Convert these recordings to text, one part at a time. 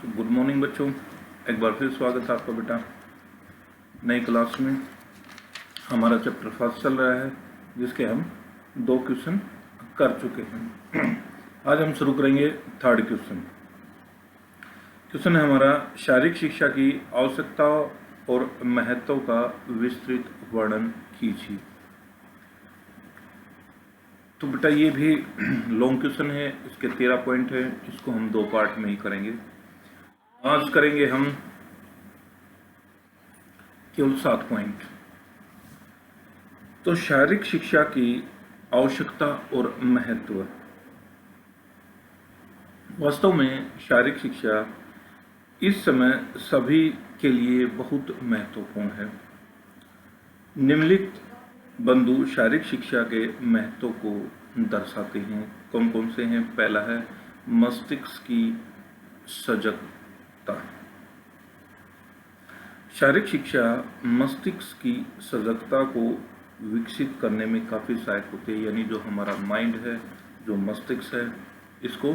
Good morning बच्चों, एक बार फिर स्वागत है आपका बेटा नई क्लास में। हमारा चैप्टर फर्स्ट चल रहा है जिसके हम 2 क्वेश्चन कर चुके हैं। आज हम शुरू करेंगे थर्ड क्वेश्चन। क्वेश्चन है हमारा, शारीरिक शिक्षा की आवश्यकता और महत्व का विस्तृत वर्णन कीजिए। तो बेटा ये भी लॉन्ग क्वेश्चन है, इसके 13 पॉइंट है। इसको हम 2 पार्ट में ही करेंगे। आज करेंगे हम केवल 7 पॉइंट। तो शारीरिक शिक्षा की आवश्यकता और महत्व। वास्तव में शारीरिक शिक्षा इस समय सभी के लिए बहुत महत्वपूर्ण है। निम्नलिखित बंधु शारीरिक शिक्षा के महत्व को दर्शाते हैं। कौन कौन से हैं? पहला है मस्तिष्क की सजगता। शारीरिक शिक्षा मस्तिष्क की सजगता को विकसित करने में काफ़ी सहायक होती है। यानी जो हमारा माइंड है, जो मस्तिष्क है, इसको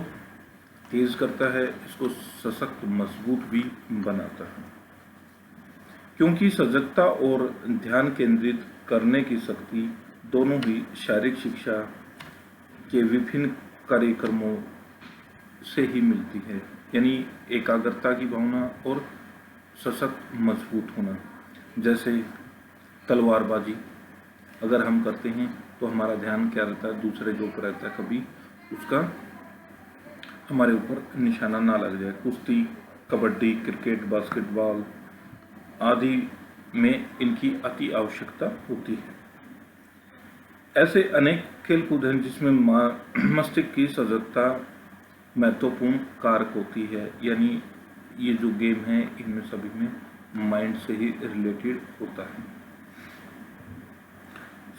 तेज करता है, इसको सशक्त मजबूत भी बनाता है। क्योंकि सजगता और ध्यान केंद्रित करने की शक्ति दोनों ही शारीरिक शिक्षा के विभिन्न कार्यक्रमों से ही मिलती है। यानी एकाग्रता की भावना और सशक्त मजबूत होना। जैसे तलवारबाजी अगर हम करते हैं तो हमारा ध्यान क्या रहता है? दूसरे के ऊपर रहता है, कभी उसका हमारे ऊपर निशाना ना लग जाए। कुश्ती, कबड्डी, क्रिकेट, बास्केटबॉल आदि में इनकी अति आवश्यकता होती है। ऐसे अनेक खेलकूद हैं जिसमें मस्तिष्क की सजगता महत्वपूर्ण कारक होती है। यानी ये जो गेम है इनमें सभी में माइंड से ही रिलेटेड होता है।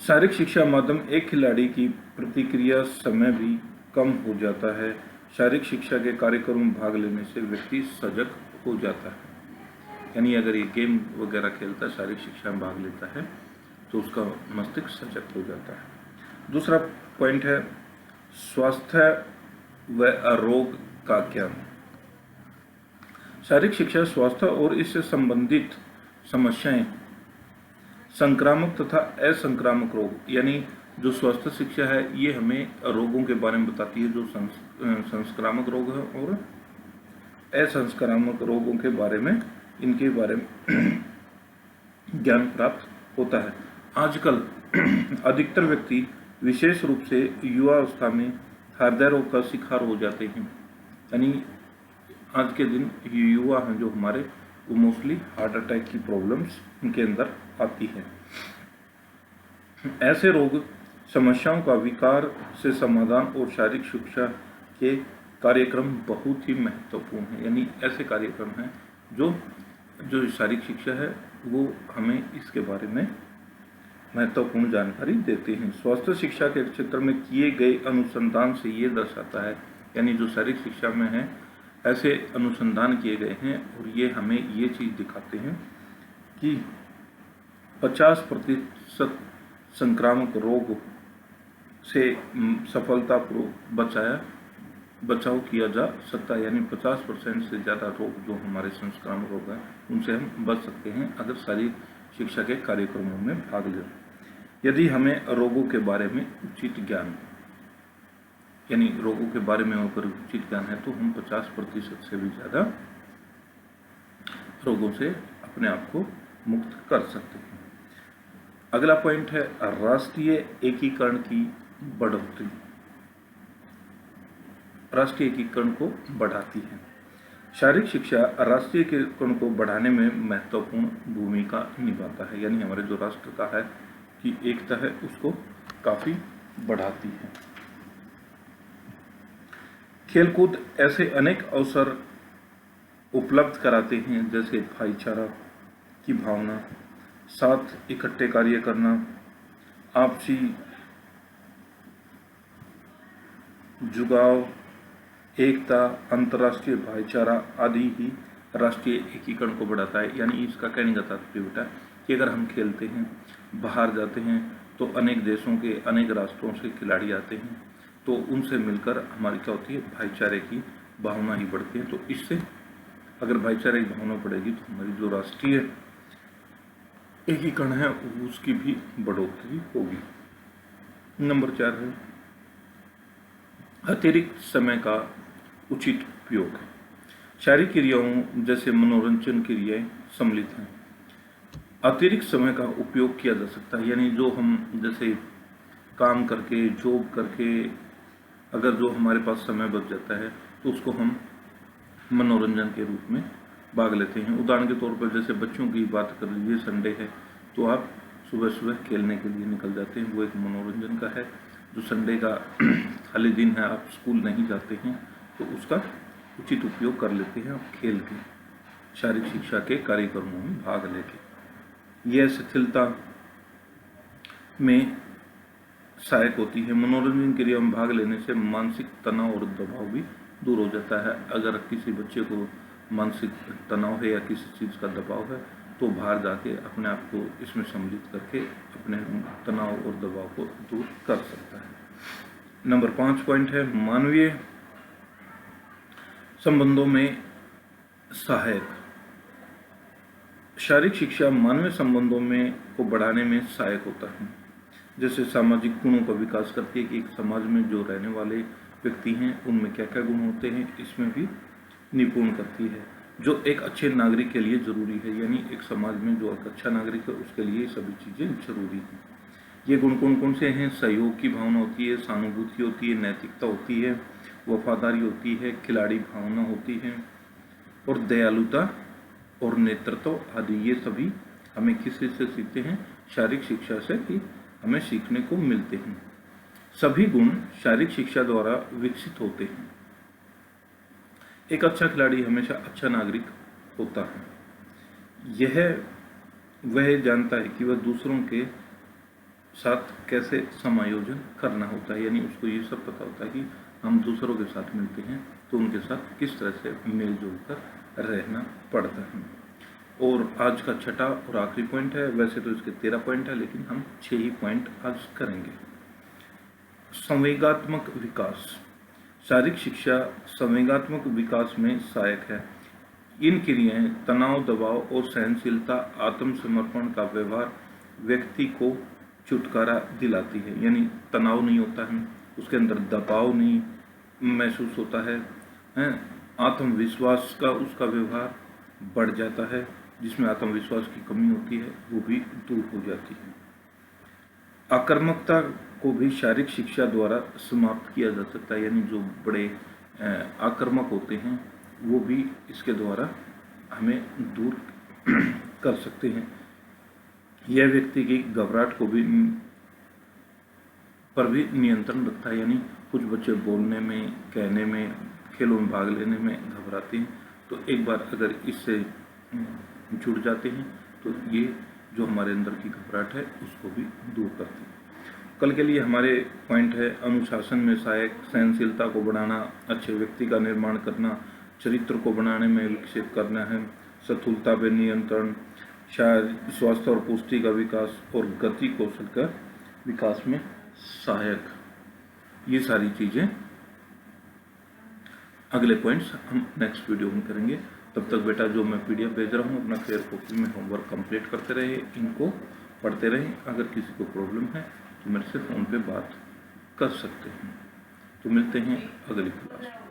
शारीरिक शिक्षा माध्यम एक खिलाड़ी की प्रतिक्रिया समय भी कम हो जाता है। शारीरिक शिक्षा के कार्यक्रम में भाग लेने से व्यक्ति सजग हो जाता है। यानी अगर ये गेम वगैरह खेलता है, शारीरिक शिक्षा में भाग लेता है, तो उसका मस्तिष्क सजग हो जाता है। दूसरा पॉइंट है स्वास्थ्य व रोग का ज्ञान। शारीरिक शिक्षा स्वास्थ्य और इससे संबंधित समस्याएं, संक्रामक तथा असंक्रामक रोग, यानी जो स्वास्थ्य शिक्षा है ये हमें रोगों के बारे में बताती है, जो संक्रामक रोग है और असंक्रामक रोगों के बारे में, इनके बारे में ज्ञान प्राप्त होता है। आजकल अधिकतर व्यक्ति विशेष रूप से युवा अवस्था में हृदय रोग का शिकार हो जाते हैं। यानी आज के दिन युवा हैं जो हमारे, वो मोस्टली हार्ट अटैक की प्रॉब्लम्स इनके अंदर आती है। ऐसे रोग समस्याओं का विकार से समाधान और शारीरिक शिक्षा के कार्यक्रम बहुत ही महत्वपूर्ण है। यानी ऐसे कार्यक्रम हैं जो शारीरिक शिक्षा है वो हमें इसके बारे में महत्वपूर्ण जानकारी देते हैं। स्वास्थ्य शिक्षा के क्षेत्र में किए गए अनुसंधान से ये दर्शाता है, यानी जो शारीरिक शिक्षा में है ऐसे अनुसंधान किए गए हैं और ये हमें ये चीज़ दिखाते हैं कि 50% संक्रामक रोग से सफलतापूर्वक बचाव किया जा सकता है। यानी 50% से ज़्यादा रोग जो हमारे संक्रामक रोग हैं उनसे हम बच सकते हैं अगर शारीरिक शिक्षा के कार्यक्रमों में भाग लें। यदि हमें रोगों के बारे में उचित ज्ञान, यानी रोगों के बारे में अगर उचित ज्ञान है तो हम 50% से भी ज़्यादा रोगों से अपने आप को मुक्त कर सकते हैं। अगला पॉइंट है राष्ट्रीय एकीकरण की बढ़ोतरी। राष्ट्रीय एकीकरण को बढ़ाती है। शारीरिक शिक्षा राष्ट्रीय एकीकरण को बढ़ाने में महत्वपूर्ण भूमिका निभाता है। यानी हमारे जो राष्ट्र का है कि एकता है उसको काफ़ी बढ़ाती है। खेलकूद ऐसे अनेक अवसर उपलब्ध कराते हैं जैसे भाईचारा की भावना, साथ इकट्ठे कार्य करना, आपसी जुड़ाव, एकता, अंतर्राष्ट्रीय भाईचारा आदि ही राष्ट्रीय एकीकरण को बढ़ाता है। यानी इसका कहने का तात्पर्य बेटा कि अगर हम खेलते हैं, बाहर जाते हैं तो अनेक देशों के, अनेक राष्ट्रों से खिलाड़ी आते हैं, तो उनसे मिलकर हमारी क्या होती है? भाईचारे की भावना ही बढ़ती है। तो इससे अगर भाईचारे की भावना बढ़ेगी तो हमारी जो राष्ट्रीय एकीकरण है उसकी भी बढ़ोतरी होगी। नंबर 4 है अतिरिक्त समय का उचित उपयोग। शारीरिक क्रियाओं जैसे मनोरंजन क्रियाएं सम्मिलित हैं। अतिरिक्त समय का उपयोग किया जा सकता है, यानी जो हम जैसे काम करके जॉब करके अगर जो हमारे पास समय बच जाता है तो उसको हम मनोरंजन के रूप में भाग लेते हैं। उदाहरण के तौर पर जैसे बच्चों की बात कर लीजिए, संडे है तो आप सुबह सुबह खेलने के लिए निकल जाते हैं, वो एक मनोरंजन का है। जो संडे का खाली दिन है, आप स्कूल नहीं जाते हैं तो उसका उचित उपयोग कर लेते हैं आप खेल के, शारीरिक शिक्षा के कार्यक्रमों में भाग लेके। यह शिथिलता में सहायक होती है। मनोरंजन क्रिया में भाग लेने से मानसिक तनाव और दबाव भी दूर हो जाता है। अगर किसी बच्चे को मानसिक तनाव है या किसी चीज़ का दबाव है तो बाहर जाके अपने आप को इसमें सम्मिलित करके अपने तनाव और दबाव को दूर कर सकता है। नंबर 5 पॉइंट है मानवीय संबंधों में सहायक। शारीरिक शिक्षा मानवीय संबंधों में को बढ़ाने में सहायक होता है। जैसे सामाजिक गुणों का विकास करती है कि एक समाज में जो रहने वाले व्यक्ति हैं उनमें क्या क्या गुण होते हैं, इसमें भी निपुण करती है, जो एक अच्छे नागरिक के लिए जरूरी है। यानी एक समाज में जो एक अच्छा नागरिक है उसके लिए सभी चीज़ें जरूरी हैं। ये गुण कौन कौन से हैं? सहयोग की भावना होती है, सहानुभूति होती है, नैतिकता होती है, वफादारी होती है, खिलाड़ी भावना होती है और दयालुता और नेतृत्व आदि। ये सभी हमें किसी से सीखते हैं? शारीरिक शिक्षा से ही हमें सीखने को मिलते हैं। सभी गुण शारीरिक शिक्षा द्वारा विकसित होते हैं। एक अच्छा खिलाड़ी हमेशा अच्छा नागरिक होता है। यह वह जानता है कि वह दूसरों के साथ कैसे समायोजन करना होता है, यानी उसको ये सब पता होता है कि हम दूसरों के साथ मिलते हैं तो उनके साथ किस तरह से मिलजुल कर रहना पड़ता है। और आज का छठा और आखिरी पॉइंट है, वैसे तो इसके 13 पॉइंट है लेकिन हम 6 ही पॉइंट आज करेंगे। संवेगात्मक विकास। शारीरिक शिक्षा संवेगात्मक विकास में सहायक है। इन क्रियाएं तनाव, दबाव और सहनशीलता, आत्मसमर्पण का व्यवहार व्यक्ति को छुटकारा दिलाती है। यानी तनाव नहीं होता है, उसके अंदर दबाव नहीं महसूस होता है, आत्मविश्वास का उसका व्यवहार बढ़ जाता है, जिसमें आत्मविश्वास की कमी होती है वो भी दूर हो जाती है। आक्रामकता को भी शारीरिक शिक्षा द्वारा समाप्त किया जा सकता है, यानी जो बड़े आक्रामक होते हैं वो भी इसके द्वारा हमें दूर कर सकते हैं। यह व्यक्ति की घबराहट को भी पर भी नियंत्रण रखता है। यानी कुछ बच्चे बोलने में, कहने में, खेलों में भाग लेने में घबराते हैं, तो एक बार अगर इससे जुड़ जाते हैं तो ये जो हमारे अंदर की घबराहट है उसको भी दूर करती है। कल के लिए हमारे पॉइंट है अनुशासन में सहायक, सहनशीलता को बढ़ाना, अच्छे व्यक्ति का निर्माण करना, चरित्र को बनाने में विकसित करना है, स्थूलता पर नियंत्रण, स्वास्थ्य और पुष्टि का विकास और गति कौशल का विकास में सहायक। ये सारी चीजें अगले पॉइंट्स हम नेक्स्ट वीडियो में करेंगे। तब तक बेटा जो मैं पीडीएफ भेज रहा हूँ अपना क्लियर कॉपी में होमवर्क कंप्लीट करते रहे, इनको पढ़ते रहे। अगर किसी को प्रॉब्लम है तो मेरे से फ़ोन पे बात कर सकते हैं। तो मिलते हैं अगली क्लास में।